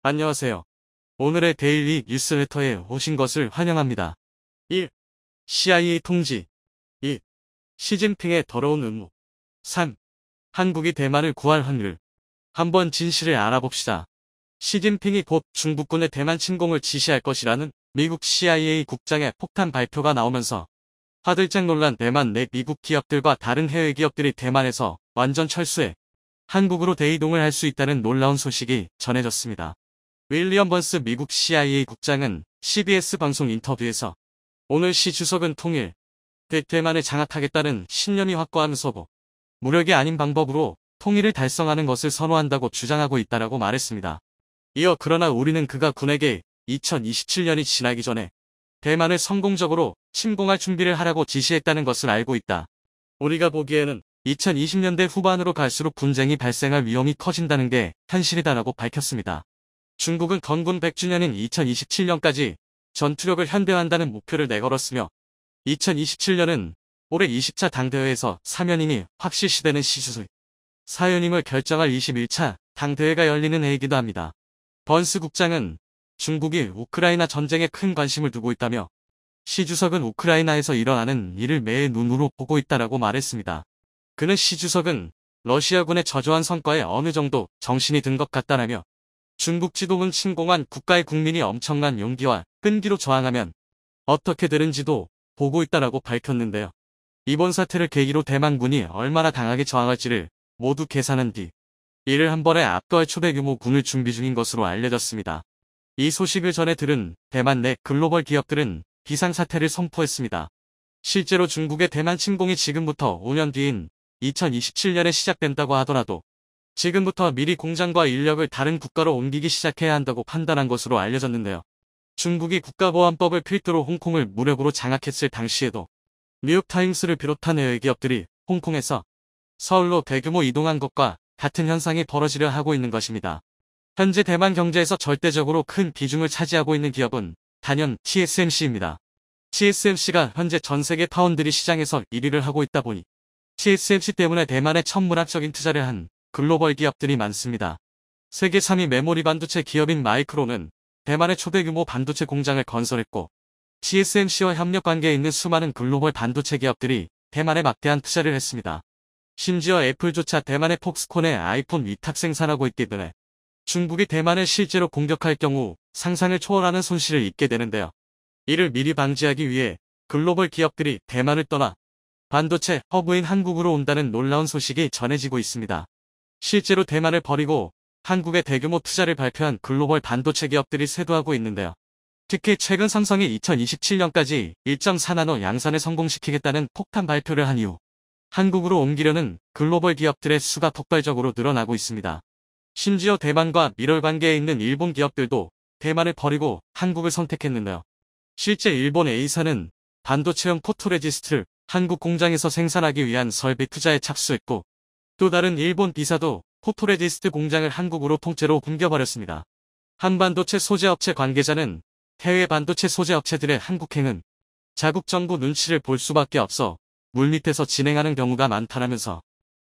안녕하세요. 오늘의 데일리 뉴스레터에 오신 것을 환영합니다. 1. CIA 통지. 2. 시진핑의 더러운 음모. 3. 한국이 대만을 구할 확률. 한번 진실을 알아봅시다. 시진핑이 곧 중국군의 대만 침공을 지시할 것이라는 미국 CIA 국장의 폭탄 발표가 나오면서 화들짝 놀란 대만 내 미국 기업들과 다른 해외 기업들이 대만에서 완전 철수해 한국으로 대이동을 할 수 있다는 놀라운 소식이 전해졌습니다. 윌리엄 번스 미국 CIA 국장은 CBS 방송 인터뷰에서 오늘 시 주석은 통일, 대만을 장악하겠다는 신념이 확고하면서도 무력이 아닌 방법으로 통일을 달성하는 것을 선호한다고 주장하고 있다라고 말했습니다. 이어 그러나 우리는 그가 군에게 2027년이 지나기 전에 대만을 성공적으로 침공할 준비를 하라고 지시했다는 것을 알고 있다. 우리가 보기에는 2020년대 후반으로 갈수록 분쟁이 발생할 위험이 커진다는 게 현실이다라고 밝혔습니다. 중국은 건군 100주년인 2027년까지 전투력을 현대화한다는 목표를 내걸었으며 2027년은 올해 20차 당대회에서 사면임이 확실시되는 시주술 사연임을 결정할 21차 당대회가 열리는 해이기도 합니다. 번스 국장은 중국이 우크라이나 전쟁에 큰 관심을 두고 있다며 시 주석은 우크라이나에서 일어나는 일을 매의 눈으로 보고 있다라고 말했습니다. 그는 시 주석은 러시아군의 저조한 성과에 어느 정도 정신이 든 것 같다라며 중국 지도군 침공한 국가의 국민이 엄청난 용기와 끈기로 저항하면 어떻게 되는지도 보고 있다라고 밝혔는데요. 이번 사태를 계기로 대만군이 얼마나 강하게 저항할지를 모두 계산한 뒤 이를 한 번에 압도할 초대규모 군을 준비 중인 것으로 알려졌습니다. 이 소식을 전해 들은 대만 내 글로벌 기업들은 비상사태를 선포했습니다. 실제로 중국의 대만 침공이 지금부터 5년 뒤인 2027년에 시작된다고 하더라도 지금부터 미리 공장과 인력을 다른 국가로 옮기기 시작해야 한다고 판단한 것으로 알려졌는데요. 중국이 국가보안법을 필두로 홍콩을 무력으로 장악했을 당시에도 뉴욕타임스를 비롯한 해외 기업들이 홍콩에서 서울로 대규모 이동한 것과 같은 현상이 벌어지려 하고 있는 것입니다. 현재 대만 경제에서 절대적으로 큰 비중을 차지하고 있는 기업은 단연 TSMC입니다. TSMC가 현재 전 세계 파운드리 시장에서 1위를 하고 있다 보니 TSMC 때문에 대만에 천문학적인 투자를 한 글로벌 기업들이 많습니다. 세계 3위 메모리 반도체 기업인 마이크론은 대만의 초대규모 반도체 공장을 건설했고 TSMC와 협력 관계에 있는 수많은 글로벌 반도체 기업들이 대만에 막대한 투자를 했습니다. 심지어 애플조차 대만의 폭스콘에 아이폰 위탁 생산하고 있기 때문에 중국이 대만을 실제로 공격할 경우 상상을 초월하는 손실을 입게 되는데요. 이를 미리 방지하기 위해 글로벌 기업들이 대만을 떠나 반도체 허브인 한국으로 온다는 놀라운 소식이 전해지고 있습니다. 실제로 대만을 버리고 한국에 대규모 투자를 발표한 글로벌 반도체 기업들이 쇄도하고 있는데요. 특히 최근 삼성이 2027년까지 1.4나노 양산을 성공시키겠다는 폭탄 발표를 한 이후 한국으로 옮기려는 글로벌 기업들의 수가 폭발적으로 늘어나고 있습니다. 심지어 대만과 밀월 관계에 있는 일본 기업들도 대만을 버리고 한국을 선택했는데요. 실제 일본 A사는 반도체용 포토레지스트를 한국 공장에서 생산하기 위한 설비 투자에 착수했고 또 다른 일본 B사도 포토레지스트 공장을 한국으로 통째로 옮겨버렸습니다. 한 반도체 소재업체 관계자는 해외 반도체 소재업체들의 한국행은 자국 정부 눈치를 볼 수밖에 없어 물밑에서 진행하는 경우가 많다라면서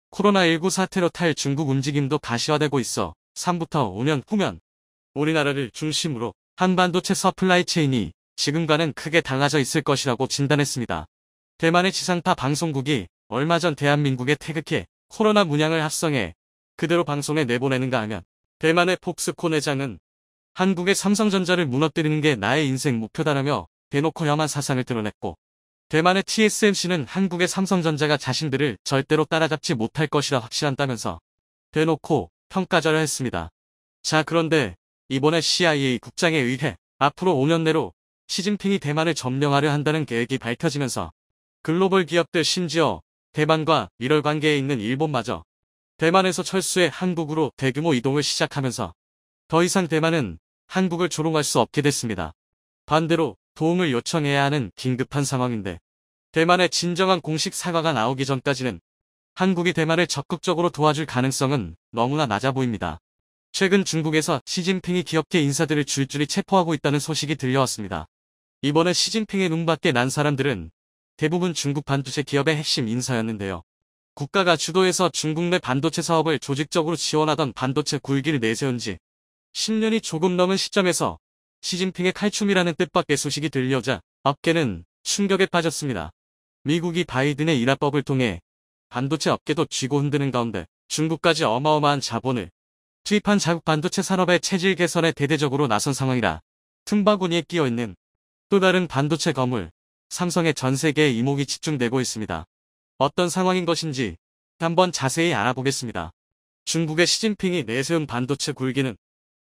코로나19 사태로 탈 중국 움직임도 가시화되고 있어 3부터 5년 후면 우리나라를 중심으로 한 반도체 서플라이 체인이 지금과는 크게 달라져 있을 것이라고 진단했습니다. 대만의 지상파 방송국이 얼마 전 대한민국에 태극해 코로나 문양을 합성해 그대로 방송에 내보내는가 하면 대만의 폭스콘 회장은 한국의 삼성전자를 무너뜨리는 게 나의 인생 목표다라며 대놓고 험한 사상을 드러냈고 대만의 TSMC는 한국의 삼성전자가 자신들을 절대로 따라잡지 못할 것이라 확신한다면서 대놓고 평가절하 했습니다. 자, 그런데 이번에 CIA 국장에 의해 앞으로 5년 내로 시진핑이 대만을 점령하려 한다는 계획이 밝혀지면서 글로벌 기업들 심지어 대만과 밀월 관계에 있는 일본마저 대만에서 철수해 한국으로 대규모 이동을 시작하면서 더 이상 대만은 한국을 조롱할 수 없게 됐습니다. 반대로 도움을 요청해야 하는 긴급한 상황인데 대만의 진정한 공식 사과가 나오기 전까지는 한국이 대만을 적극적으로 도와줄 가능성은 너무나 낮아 보입니다. 최근 중국에서 시진핑이 기업계 인사들을 줄줄이 체포하고 있다는 소식이 들려왔습니다. 이번에 시진핑의 눈밖에 난 사람들은 대부분 중국 반도체 기업의 핵심 인사였는데요. 국가가 주도해서 중국 내 반도체 사업을 조직적으로 지원하던 반도체 굴기를 내세운 지 10년이 조금 넘은 시점에서 시진핑의 칼춤이라는 뜻밖의 소식이 들려오자 업계는 충격에 빠졌습니다. 미국이 바이든의 일화법을 통해 반도체 업계도 쥐고 흔드는 가운데 중국까지 어마어마한 자본을 투입한 자국 반도체 산업의 체질 개선에 대대적으로 나선 상황이라 틈바구니에 끼어있는 또 다른 반도체 거물, 삼성의 전 세계에 이목이 집중되고 있습니다. 어떤 상황인 것인지 한번 자세히 알아보겠습니다. 중국의 시진핑이 내세운 반도체 굴기는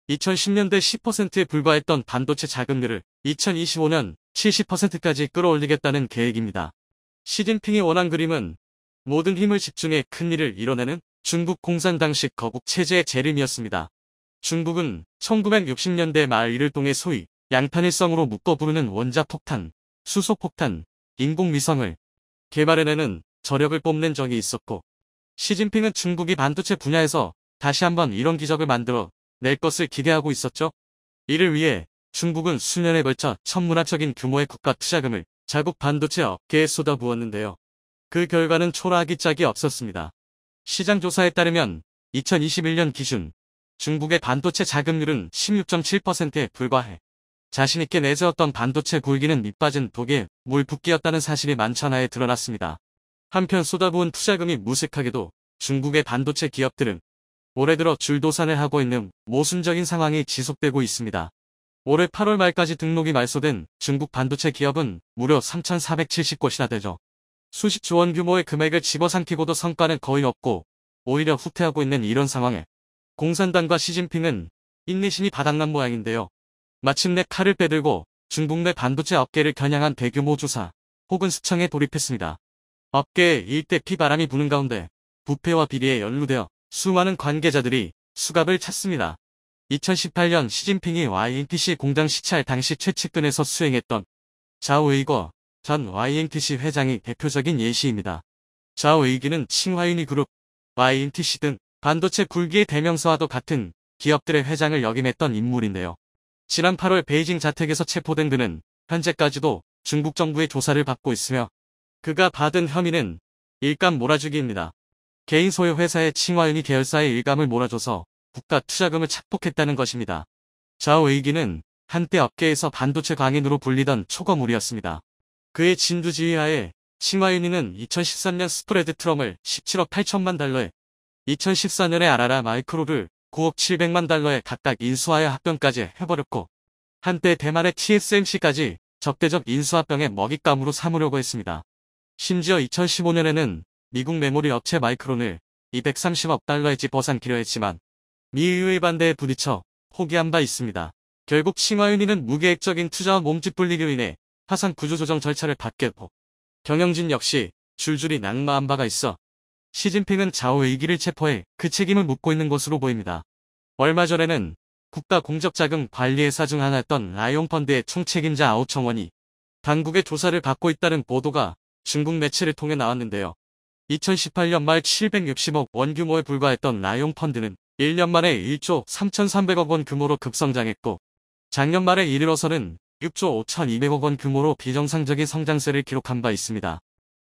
2010년대 10%에 불과했던 반도체 자금률을 2025년 70%까지 끌어올리겠다는 계획입니다. 시진핑이 원한 그림은 모든 힘을 집중해 큰일을 이뤄내는 중국 공산당식 거국 체제의 재림이었습니다. 중국은 1960년대 말 이를 통해 소위 양탄일성으로 묶어 부르는 원자폭탄, 수소폭탄, 인공위성을 개발해내는 저력을 뽐낸 적이 있었고, 시진핑은 중국이 반도체 분야에서 다시 한번 이런 기적을 만들어 낼 것을 기대하고 있었죠. 이를 위해 중국은 수년에 걸쳐 천문학적인 규모의 국가 투자금을 자국 반도체 업계에 쏟아부었는데요. 그 결과는 초라하기 짝이 없었습니다. 시장 조사에 따르면 2021년 기준 중국의 반도체 자금률은 16.7%에 불과해 자신있게 내세웠던 반도체 굴기는 밑빠진 독에 물 붓기였다는 사실이 만천하에 드러났습니다. 한편 쏟아부은 투자금이 무색하게도 중국의 반도체 기업들은 올해 들어 줄도산을 하고 있는 모순적인 상황이 지속되고 있습니다. 올해 8월 말까지 등록이 말소된 중국 반도체 기업은 무려 3,470곳이나 되죠. 수십조 원 규모의 금액을 집어삼키고도 성과는 거의 없고 오히려 후퇴하고 있는 이런 상황에 공산당과 시진핑은 인내심이 바닥난 모양인데요. 마침내 칼을 빼들고 중국 내 반도체 업계를 겨냥한 대규모 조사 혹은 수청에 돌입했습니다. 업계에 일대 피바람이 부는 가운데 부패와 비리에 연루되어 수많은 관계자들이 수갑을 찼습니다. 2018년 시진핑이 YNTC 공장 시찰 당시 최측근에서 수행했던 자오웨이거 전 YNTC 회장이 대표적인 예시입니다. 자오웨이기는 칭화유니 그룹, YNTC 등 반도체 굴기의 대명사와도 같은 기업들의 회장을 역임했던 인물인데요. 지난 8월 베이징 자택에서 체포된 그는 현재까지도 중국 정부의 조사를 받고 있으며 그가 받은 혐의는 일감 몰아주기입니다. 개인 소유 회사의 칭화유니 계열사의 일감을 몰아줘서 국가 투자금을 착복했다는 것입니다. 자오웨이기는 한때 업계에서 반도체 광인으로 불리던 초거물이었습니다. 그의 진두지휘하에 칭화유니는 2013년 스프레드 트럼을 17억 8천만 달러에 2014년에 아라라 마이크로를 9억 7백만 달러에 각각 인수하여 합병까지 해버렸고 한때 대만의 TSMC까지 적대적 인수합병의 먹잇감으로 삼으려고 했습니다. 심지어 2015년에는 미국 메모리 업체 마이크론을 230억 달러에 집어삼키려 했지만 미의회 반대에 부딪혀 포기한 바 있습니다. 결국 칭화유니는 무계획적인 투자와 몸집 분리로 인해 파산 구조조정 절차를 받겠고 경영진 역시 줄줄이 낙마한 바가 있어 시진핑은 자오웨이기를 체포해 그 책임을 묻고 있는 것으로 보입니다. 얼마 전에는 국가공적자금 관리회사 중 하나였던 라이온펀드의 총책임자 아오청원이 당국의 조사를 받고 있다는 보도가 중국 매체를 통해 나왔는데요. 2018년 말 760억 원 규모에 불과했던 라이온펀드는 1년 만에 1조 3,300억 원 규모로 급성장했고 작년 말에 이르러서는 6조 5,200억 원 규모로 비정상적인 성장세를 기록한 바 있습니다.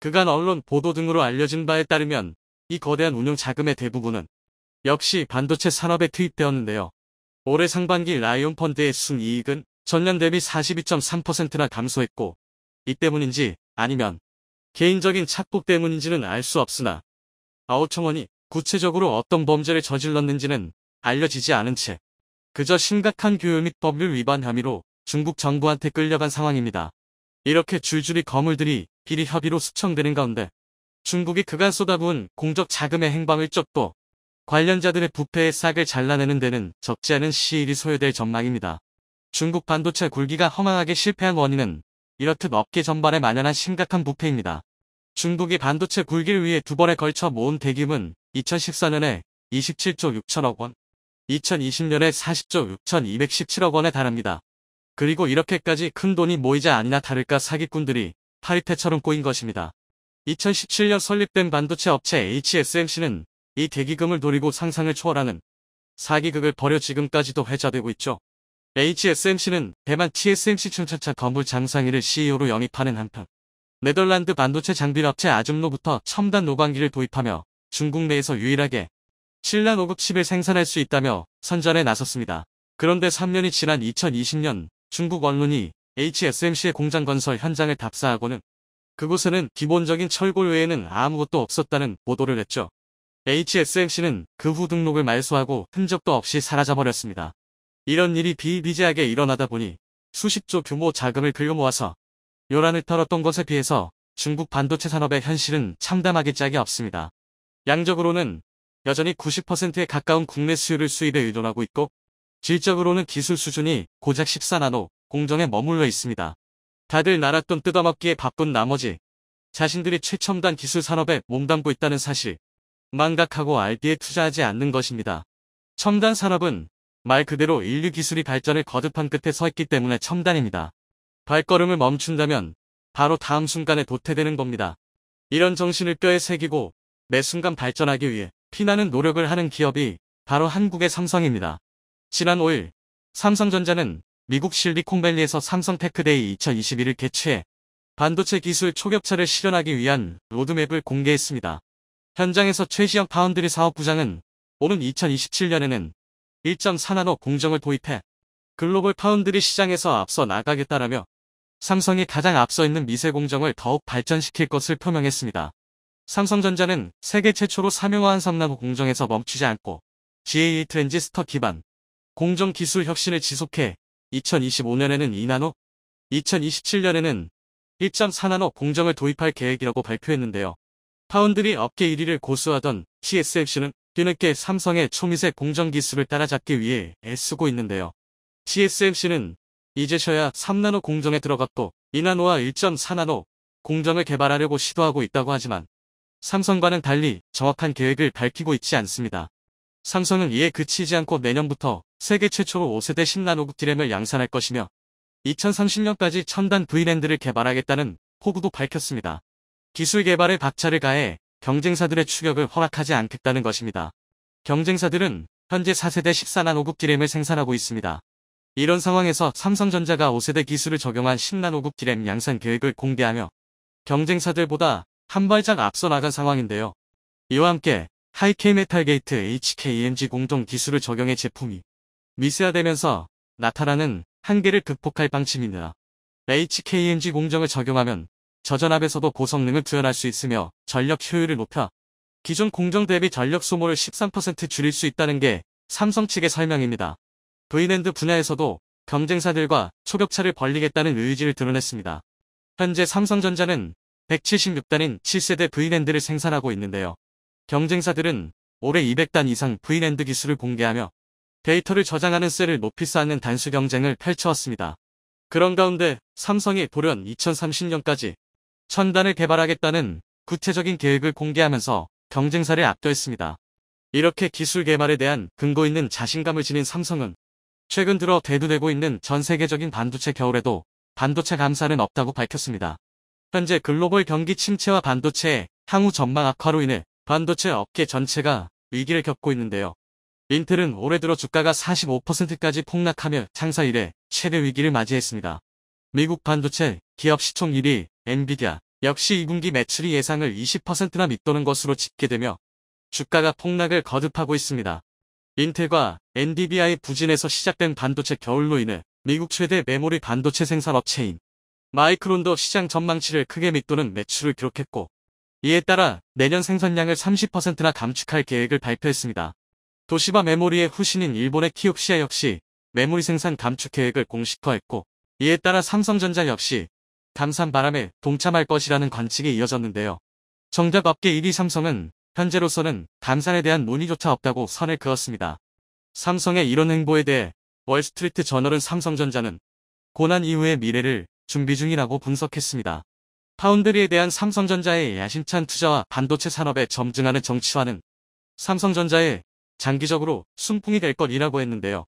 그간 언론 보도 등으로 알려진 바에 따르면 이 거대한 운용 자금의 대부분은 역시 반도체 산업에 투입되었는데요. 올해 상반기 라이온펀드의 순이익은 전년 대비 42.3%나 감소했고 이 때문인지 아니면 개인적인 착복 때문인지는 알 수 없으나 아오청원이 구체적으로 어떤 범죄를 저질렀는지는 알려지지 않은 채 그저 심각한 규율 및 법률 위반 혐의로 중국 정부한테 끌려간 상황입니다. 이렇게 줄줄이 거물들이 비리 협의로 수청되는 가운데 중국이 그간 쏟아부은 공적 자금의 행방을 쫓고 관련자들의 부패의 싹을 잘라내는 데는 적지 않은 시일이 소요될 전망입니다. 중국 반도체 굴기가 허망하게 실패한 원인은 이렇듯 업계 전반에 만연한 심각한 부패입니다. 중국이 반도체 굴기를 위해 두 번에 걸쳐 모은 대기금은 2014년에 27조 6천억 원, 2020년에 40조 6,217억 원에 달합니다. 그리고 이렇게까지 큰 돈이 모이자 아니나 다를까 사기꾼들이 파리떼처럼 꼬인 것입니다. 2017년 설립된 반도체 업체 HSMC는 이 대기금을 노리고 상상을 초월하는 사기극을 벌여 지금까지도 회자되고 있죠. HSMC는 대만 TSMC 춘차차 건물 장상일을 CEO로 영입하는 한편 네덜란드 반도체 장비업체 아줌로부터 첨단 노광기를 도입하며 중국 내에서 유일하게 7난 5급 칩을 생산할 수 있다며 선전에 나섰습니다. 그런데 3년이 지난 2020년 중국 언론이 HSMC의 공장 건설 현장을 답사하고는 그곳에는 기본적인 철골 외에는 아무것도 없었다는 보도를 했죠. HSMC는 그 후 등록을 말소하고 흔적도 없이 사라져버렸습니다. 이런 일이 비일비재하게 일어나다 보니 수십조 규모 자금을 긁어 모아서 요란을 털었던 것에 비해서 중국 반도체 산업의 현실은 참담하기 짝이 없습니다. 양적으로는 여전히 90%에 가까운 국내 수요를 수입에 의존하고 있고 질적으로는 기술 수준이 고작 14나노 공정에 머물러 있습니다. 다들 나라 돈 뜯어먹기에 바쁜 나머지 자신들이 최첨단 기술 산업에 몸담고 있다는 사실 망각하고 RD에 투자하지 않는 것입니다. 첨단 산업은 말 그대로 인류 기술이 발전을 거듭한 끝에 서 있기 때문에 첨단입니다. 발걸음을 멈춘다면 바로 다음 순간에 도태되는 겁니다. 이런 정신을 뼈에 새기고 매 순간 발전하기 위해 피나는 노력을 하는 기업이 바로 한국의 삼성입니다. 지난 5일 삼성전자는 미국 실리콘밸리에서 삼성테크데이 2021을 개최해 반도체 기술 초격차를 실현하기 위한 로드맵을 공개했습니다. 현장에서 최시영 파운드리 사업부장은 오는 2027년에는 1.4나노 공정을 도입해 글로벌 파운드리 시장에서 앞서 나가겠다라며 삼성이 가장 앞서 있는 미세 공정을 더욱 발전시킬 것을 표명했습니다. 삼성전자는 세계 최초로 사명화한 3나노 공정에서 멈추지 않고 GAA 트랜지스터 기반 공정 기술 혁신을 지속해 2025년에는 2나노, 2027년에는 1.4나노 공정을 도입할 계획이라고 발표했는데요. 파운드리 업계 1위를 고수하던 TSMC는 뒤늦게 삼성의 초미세 공정 기술을 따라잡기 위해 애쓰고 있는데요. TSMC는 이제서야 3나노 공정에 들어갔고 2나노와 1.4나노 공정을 개발하려고 시도하고 있다고 하지만 삼성과는 달리 정확한 계획을 밝히고 있지 않습니다. 삼성은 이에 그치지 않고 내년부터 세계 최초로 5세대 10나노급 D램을 양산할 것이며 2030년까지 첨단 V랜드를 개발하겠다는 포부도 밝혔습니다. 기술 개발에 박차를 가해 경쟁사들의 추격을 허락하지 않겠다는 것입니다. 경쟁사들은 현재 4세대 14나노급 D램을 생산하고 있습니다. 이런 상황에서 삼성전자가 5세대 기술을 적용한 10나노급 D램 양산 계획을 공개하며 경쟁사들보다 한 발짝 앞서 나간 상황인데요. 이와 함께 하이K 메탈 게이트 HKEMG 공정 기술을 적용해 제품이 미세화되면서 나타나는 한계를 극복할 방침입니다. HKEMG 공정을 적용하면 저전압에서도 고성능을 구현할 수 있으며 전력 효율을 높여 기존 공정 대비 전력 소모를 13% 줄일 수 있다는 게 삼성 측의 설명입니다. V랜드 분야에서도 경쟁사들과 초격차를 벌리겠다는 의지를 드러냈습니다. 현재 삼성전자는 176단인 7세대 V랜드를 생산하고 있는데요. 경쟁사들은 올해 200단 이상 V랜드 기술을 공개하며 데이터를 저장하는 셀을 높이 쌓는 단수 경쟁을 펼쳐왔습니다. 그런 가운데 삼성이 돌연 2030년까지 1000단을 개발하겠다는 구체적인 계획을 공개하면서 경쟁사를 압도했습니다. 이렇게 기술 개발에 대한 근거 있는 자신감을 지닌 삼성은 최근 들어 대두되고 있는 전 세계적인 반도체 겨울에도 반도체 감산은 없다고 밝혔습니다. 현재 글로벌 경기 침체와 반도체의 향후 전망 악화로 인해 반도체 업계 전체가 위기를 겪고 있는데요. 인텔은 올해 들어 주가가 45%까지 폭락하며 창사 이래 최대 위기를 맞이했습니다. 미국 반도체 기업 시총 1위 엔비디아 역시 2분기 매출이 예상을 20%나 밑도는 것으로 집계되며 주가가 폭락을 거듭하고 있습니다. 인텔과 엔비디아의 부진에서 시작된 반도체 겨울로 인해 미국 최대 메모리 반도체 생산 업체인 마이크론도 시장 전망치를 크게 밑도는 매출을 기록했고 이에 따라 내년 생산량을 30%나 감축할 계획을 발표했습니다. 도시바 메모리의 후신인 일본의 키옥시아 역시 메모리 생산 감축 계획을 공식화했고 이에 따라 삼성전자 역시 감산 바람에 동참할 것이라는 관측이 이어졌는데요. 정작 업계 1위 삼성은 현재로서는 감산에 대한 논의조차 없다고 선을 그었습니다. 삼성의 이런 행보에 대해 월스트리트 저널은 삼성전자는 고난 이후의 미래를 준비 중이라고 분석했습니다. 파운드리에 대한 삼성전자의 야심찬 투자와 반도체 산업에 점증하는 정치화는 삼성전자의 장기적으로 순풍이 될 것이라고 했는데요.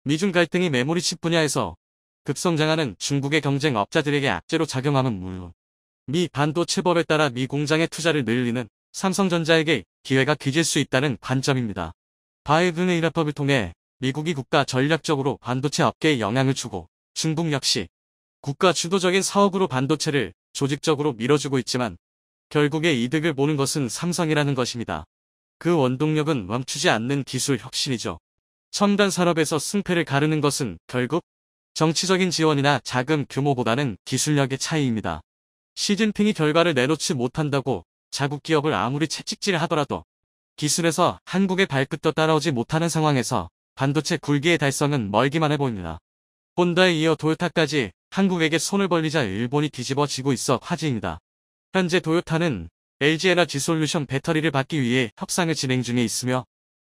미중 갈등이 메모리 칩 분야에서 급성장하는 중국의 경쟁 업자들에게 악재로 작용하면 물론 미 반도체법에 따라 미 공장의 투자를 늘리는 삼성전자에게 기회가 기질 수 있다는 관점입니다. 바이든의 일합법을 통해 미국이 국가 전략적으로 반도체 업계에 영향을 주고 중국 역시 국가 주도적인 사업으로 반도체를 조직적으로 밀어주고 있지만 결국에 이득을 보는 것은 삼성이라는 것입니다. 그 원동력은 멈추지 않는 기술 혁신이죠. 첨단 산업에서 승패를 가르는 것은 결국 정치적인 지원이나 자금 규모보다는 기술력의 차이입니다. 시진핑이 결과를 내놓지 못한다고 자국 기업을 아무리 채찍질하더라도 기술에서 한국의 발끝도 따라오지 못하는 상황에서 반도체 굴기의 달성은 멀기만 해 보입니다. 혼다에 이어 토요타까지 한국에게 손을 벌리자 일본이 뒤집어지고 있어 화제입니다. 현재 토요타는 LG 에너지솔루션 배터리를 받기 위해 협상을 진행 중에 있으며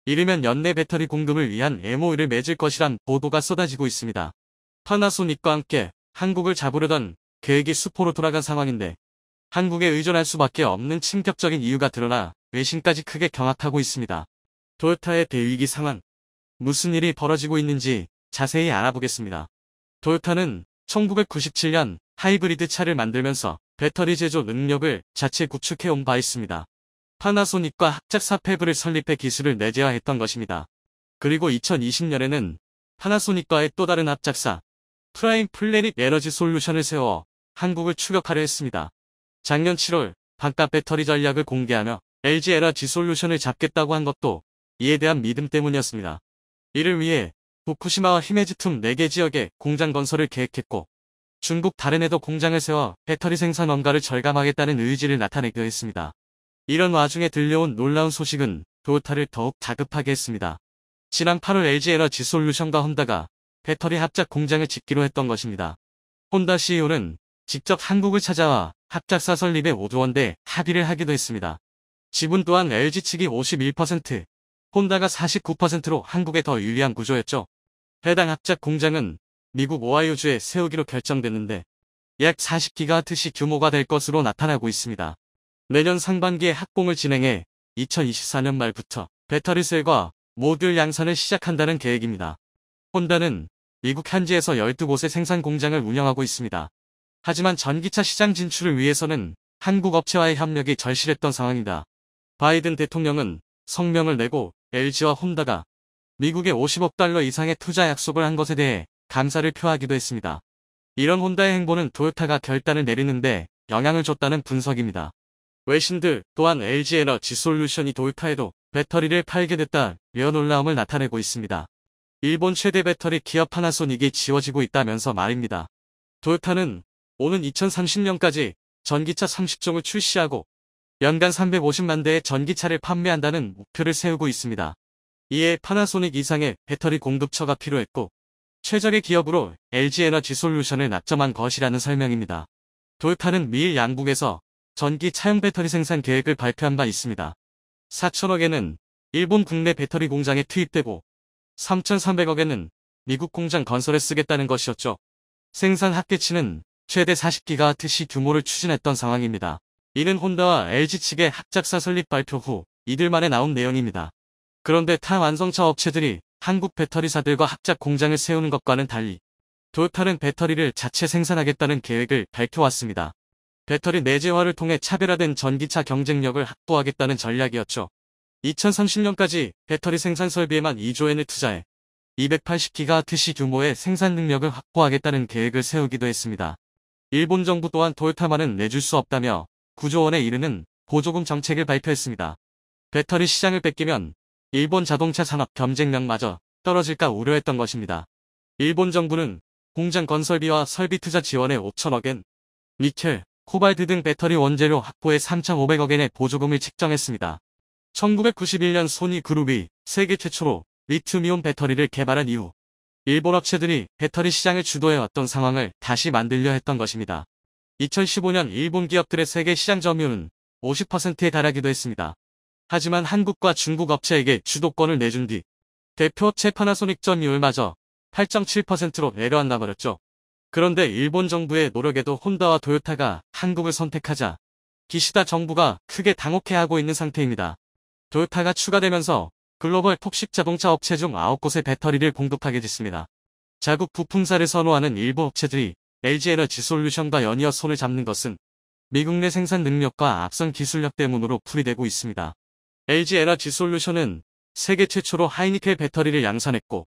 이르면 연내 배터리 공급을 위한 MOU를 맺을 것이란 보도가 쏟아지고 있습니다. 파나소닉과 함께 한국을 잡으려던 계획이 수포로 돌아간 상황인데 한국에 의존할 수밖에 없는 충격적인 이유가 드러나 외신까지 크게 경악하고 있습니다. 토요타의 대위기 상황. 무슨 일이 벌어지고 있는지 자세히 알아보겠습니다. 토요타는 1997년 하이브리드 차를 만들면서 배터리 제조 능력을 자체 구축해온 바 있습니다. 파나소닉과 합작사 팹을 설립해 기술을 내재화했던 것입니다. 그리고 2020년에는 파나소닉과의 또 다른 합작사 프라임 플래닛 에너지 솔루션을 세워 한국을 추격하려 했습니다. 작년 7월 반값 배터리 전략을 공개하며 LG 에너지 솔루션을 잡겠다고 한 것도 이에 대한 믿음 때문이었습니다. 이를 위해 후쿠시마와 히메지 틈 4개 지역에 공장 건설을 계획했고 중국 다른에도 공장을 세워 배터리 생산 원가를 절감하겠다는 의지를 나타내기도 했습니다. 이런 와중에 들려온 놀라운 소식은 토요타를 더욱 다급하게 했습니다. 지난 8월 LG 에너지 솔루션과 혼다가 배터리 합작 공장을 짓기로 했던 것입니다. 혼다 CEO는 직접 한국을 찾아와 합작사 설립에 5조 원대 합의를 하기도 했습니다. 지분 또한 LG 측이 51%, 혼다가 49%로 한국에 더 유리한 구조였죠. 해당 합작 공장은 미국 오하이오주에 세우기로 결정됐는데 약 40기가와트시 규모가 될 것으로 나타나고 있습니다. 내년 상반기에 합공을 진행해 2024년 말부터 배터리셀과 모듈 양산을 시작한다는 계획입니다. 혼다는 미국 현지에서 12곳의 생산 공장을 운영하고 있습니다. 하지만 전기차 시장 진출을 위해서는 한국 업체와의 협력이 절실했던 상황이다. 바이든 대통령은 성명을 내고 LG와 혼다가 미국에 50억 달러 이상의 투자 약속을 한 것에 대해 감사를 표하기도 했습니다. 이런 혼다의 행보는 토요타가 결단을 내리는데 영향을 줬다는 분석입니다. 외신들 또한 LG 에너지 솔루션이 토요타에도 배터리를 팔게 됐다며 놀라움을 나타내고 있습니다. 일본 최대 배터리 기업 파나소닉이 지워지고 있다면서 말입니다. 토요타는 오는 2030년까지 전기차 30종을 출시하고 연간 350만 대의 전기차를 판매한다는 목표를 세우고 있습니다. 이에 파나소닉 이상의 배터리 공급처가 필요했고 최적의 기업으로 LG 에너지 솔루션을 낙점한 것이라는 설명입니다. 토요타는 미일 양국에서 전기 차용 배터리 생산 계획을 발표한 바 있습니다. 4천억에는 일본 국내 배터리 공장에 투입되고 3,300억에는 미국 공장 건설에 쓰겠다는 것이었죠. 생산 합계치는 최대 40기가와트시 규모를 추진했던 상황입니다. 이는 혼다와 LG 측의 합작사 설립 발표 후 이틀 만에 나온 내용입니다. 그런데 타 완성차 업체들이 한국 배터리사들과 합작 공장을 세우는 것과는 달리 토요타는 배터리를 자체 생산하겠다는 계획을 밝혀왔습니다. 배터리 내재화를 통해 차별화된 전기차 경쟁력을 확보하겠다는 전략이었죠. 2030년까지 배터리 생산 설비에만 2조 엔을 투자해 280기가와트시 규모의 생산 능력을 확보하겠다는 계획을 세우기도 했습니다. 일본 정부 또한 토요타만은 내줄 수 없다며 9조 원에 이르는 보조금 정책을 발표했습니다. 배터리 시장을 뺏기면 일본 자동차 산업 경쟁력마저 떨어질까 우려했던 것입니다. 일본 정부는 공장 건설비와 설비 투자 지원에 5천억엔, 니켈, 코발트 등 배터리 원재료 확보에 3,500억엔의 보조금을 책정했습니다. 1991년 소니 그룹이 세계 최초로 리튬이온 배터리를 개발한 이후 일본 업체들이 배터리 시장을 주도해왔던 상황을 다시 만들려 했던 것입니다. 2015년 일본 기업들의 세계 시장 점유율은 50%에 달하기도 했습니다. 하지만 한국과 중국 업체에게 주도권을 내준 뒤 대표업체 파나소닉 점유율마저 8.7%로 내려앉아 버렸죠. 그런데 일본 정부의 노력에도 혼다와 토요타가 한국을 선택하자 기시다 정부가 크게 당혹해하고 있는 상태입니다. 토요타가 추가되면서 글로벌 톱10 자동차 업체 중 9곳의 배터리를 공급하게 됐습니다. 자국 부품사를 선호하는 일부 업체들이 LG 에너지 솔루션과 연이어 손을 잡는 것은 미국 내 생산 능력과 앞선 기술력 때문으로 풀이되고 있습니다. LG 에너지 솔루션은 세계 최초로 하이니켈 배터리를 양산했고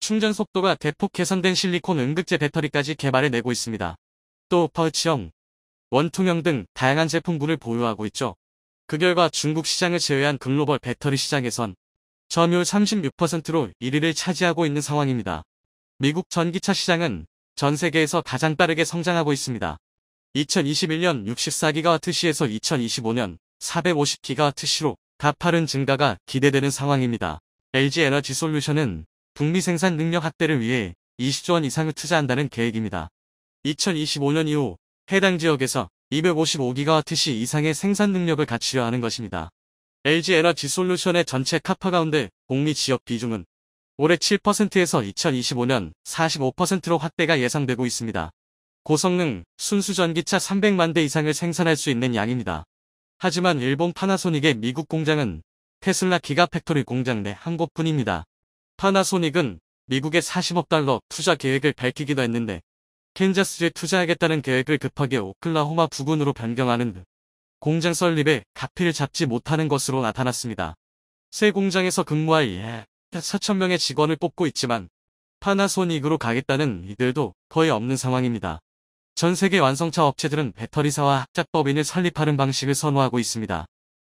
충전 속도가 대폭 개선된 실리콘 음극재 배터리까지 개발해내고 있습니다. 또 파우치형, 원통형 등 다양한 제품군을 보유하고 있죠. 그 결과 중국 시장을 제외한 글로벌 배터리 시장에선 점유율 36%로 1위를 차지하고 있는 상황입니다. 미국 전기차 시장은 전 세계에서 가장 빠르게 성장하고 있습니다. 2021년 64GW시에서 2025년 450GW시로 가파른 증가가 기대되는 상황입니다. LG에너지솔루션은 북미 생산 능력 확대를 위해 20조 원 이상을 투자한다는 계획입니다. 2025년 이후 해당 지역에서 255GW시 이상의 생산 능력을 갖추려 하는 것입니다. LG에너지솔루션의 전체 카파 가운데 북미 지역 비중은 올해 7%에서 2025년 45%로 확대가 예상되고 있습니다. 고성능 순수 전기차 300만 대 이상을 생산할 수 있는 양입니다. 하지만 일본 파나소닉의 미국 공장은 테슬라 기가팩토리 공장 내 한 곳뿐입니다. 파나소닉은 미국에 40억 달러 투자 계획을 밝히기도 했는데 캔자스주에 투자하겠다는 계획을 급하게 오클라호마 부근으로 변경하는 등 공장 설립에 가피를 잡지 못하는 것으로 나타났습니다. 새 공장에서 근무할 약 4,000명의 직원을 뽑고 있지만 파나소닉으로 가겠다는 이들도 거의 없는 상황입니다. 전 세계 완성차 업체들은 배터리사와 합작법인을 설립하는 방식을 선호하고 있습니다.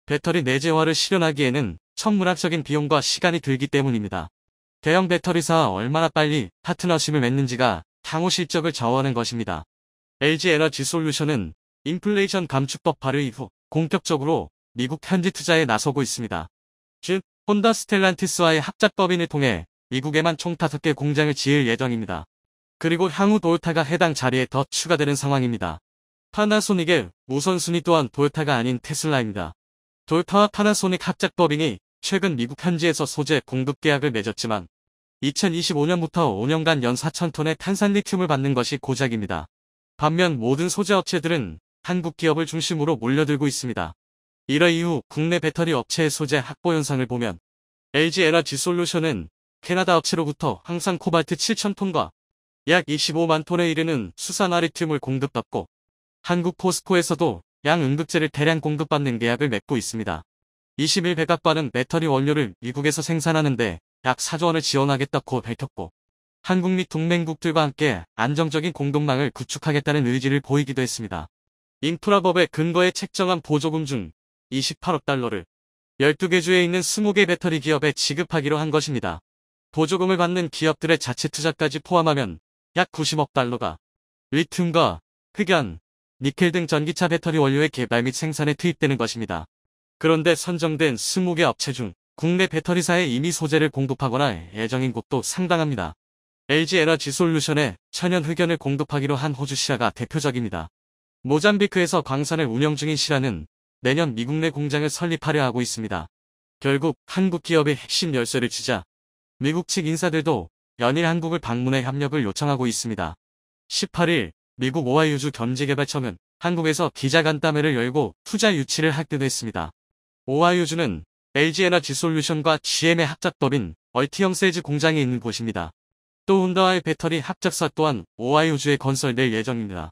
배터리 내재화를 실현하기에는 천문학적인 비용과 시간이 들기 때문입니다. 대형 배터리사와 얼마나 빨리 파트너십을 맺는지가 향후 실적을 좌우하는 것입니다. LG에너지솔루션은 인플레이션 감축법 발의 이후 본격적으로 미국 현지 투자에 나서고 있습니다. 즉, 혼다 스텔란티스와의 합작법인을 통해 미국에만 총 5개 공장을 지을 예정입니다. 그리고 향후 도요타가 해당 자리에 더 추가되는 상황입니다. 파나소닉의 우선순위 또한 도요타가 아닌 테슬라입니다. 도요타와 파나소닉 합작법인이 최근 미국 현지에서 소재 공급 계약을 맺었지만 2025년부터 5년간 연 4,000톤의 탄산 리튬을 받는 것이 고작입니다. 반면 모든 소재 업체들은 한국 기업을 중심으로 몰려들고 있습니다. 이러 이후 국내 배터리 업체의 소재 확보 현상을 보면 LG에너지솔루션은 캐나다 업체로부터 항상 코발트 7,000톤과 약 25만 톤에 이르는 수산화 리튬을 공급받고 한국 포스코에서도 양응급제를 대량 공급받는 계약을 맺고 있습니다. 21 백악관은 배터리 원료를 미국에서 생산하는데 약 4조 원을 지원하겠다고 밝혔고 한국 및 동맹국들과 함께 안정적인 공급망을 구축하겠다는 의지를 보이기도 했습니다. 인프라법에 근거해 책정한 보조금 중 28억 달러를 12개 주에 있는 20개 배터리 기업에 지급하기로 한 것입니다. 보조금을 받는 기업들의 자체 투자까지 포함하면 약 90억 달러가 리튬과 흑연, 니켈 등 전기차 배터리 원료의 개발 및 생산에 투입되는 것입니다. 그런데 선정된 20개 업체 중 국내 배터리사에 이미 소재를 공급하거나 예정인 곳도 상당합니다. LG에너지솔루션에 천연 흑연을 공급하기로 한 호주 시라가 대표적입니다. 모잠비크에서 광산을 운영 중인 시라는 내년 미국 내 공장을 설립하려 하고 있습니다. 결국 한국 기업의 핵심 열쇠를 주자 미국 측 인사들도 연일 한국을 방문해 협력을 요청하고 있습니다. 18일 미국 오하이오주 경제개발청은 한국에서 기자간담회를 열고 투자 유치를 하기도 했습니다. 오하이오주는 LG에너지솔루션과 GM의 합작법인 얼티엄 셀즈 공장이 있는 곳입니다. 또 혼다와의 배터리 합작사 또한 오하이오주에 건설될 예정입니다.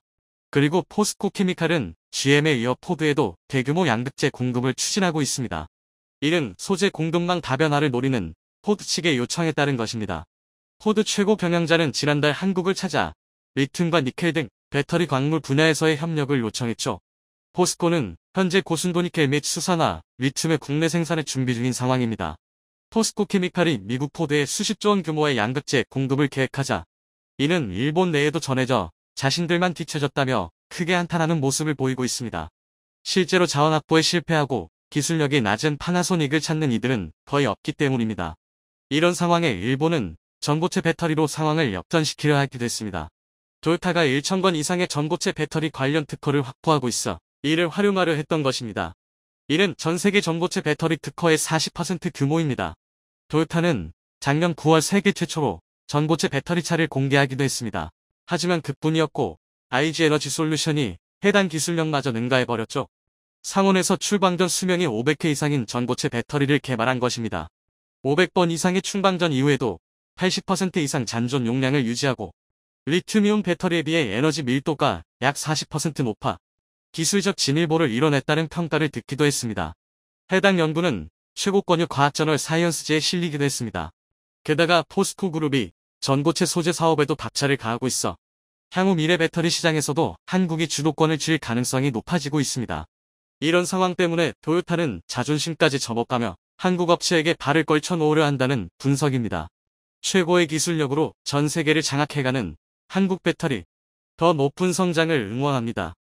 그리고 포스코 케미칼은 GM에 이어 포드에도 대규모 양극재 공급을 추진하고 있습니다. 이는 소재 공급망 다변화를 노리는 포드 측의 요청에 따른 것입니다. 포드 최고 경영자는 지난달 한국을 찾아 리튬과 니켈 등 배터리 광물 분야에서의 협력을 요청했죠. 포스코는 현재 고순도 니켈 및 수산화, 리튬의 국내 생산을 준비 중인 상황입니다. 포스코 케미칼이 미국 포드에 수십조 원 규모의 양극재 공급을 계획하자 이는 일본 내에도 전해져 자신들만 뒤처졌다며 크게 한탄하는 모습을 보이고 있습니다. 실제로 자원 확보에 실패하고 기술력이 낮은 파나소닉을 찾는 이들은 거의 없기 때문입니다. 이런 상황에 일본은 전고체 배터리로 상황을 역전시키려 하기도 했습니다. 도요타가 1,000건 이상의 전고체 배터리 관련 특허를 확보하고 있어 이를 활용하려 했던 것입니다. 이는 전 세계 전고체 배터리 특허의 40% 규모입니다. 도요타는 작년 9월 세계 최초로 전고체 배터리차를 공개하기도 했습니다. 하지만 그뿐이었고 IG에너지솔루션이 해당 기술력마저 능가해버렸죠. 상온에서 출방전 수명이 500회 이상인 전고체 배터리를 개발한 것입니다. 500번 이상의 충방전 이후에도 80% 이상 잔존 용량을 유지하고 리튬이온 배터리에 비해 에너지 밀도가 약 40% 높아 기술적 진일보를 이뤄냈다는 평가를 듣기도 했습니다. 해당 연구는 최고권위 과학저널 사이언스지에 실리기도 했습니다. 게다가 포스코 그룹이 전고체 소재 사업에도 박차를 가하고 있어 향후 미래 배터리 시장에서도 한국이 주도권을 쥘 가능성이 높아지고 있습니다. 이런 상황 때문에 도요타는 자존심까지 접어가며 한국 업체에게 발을 걸쳐 놓으려 한다는 분석입니다. 최고의 기술력으로 전 세계를 장악해가는 한국 배터리. 더 높은 성장을 응원합니다.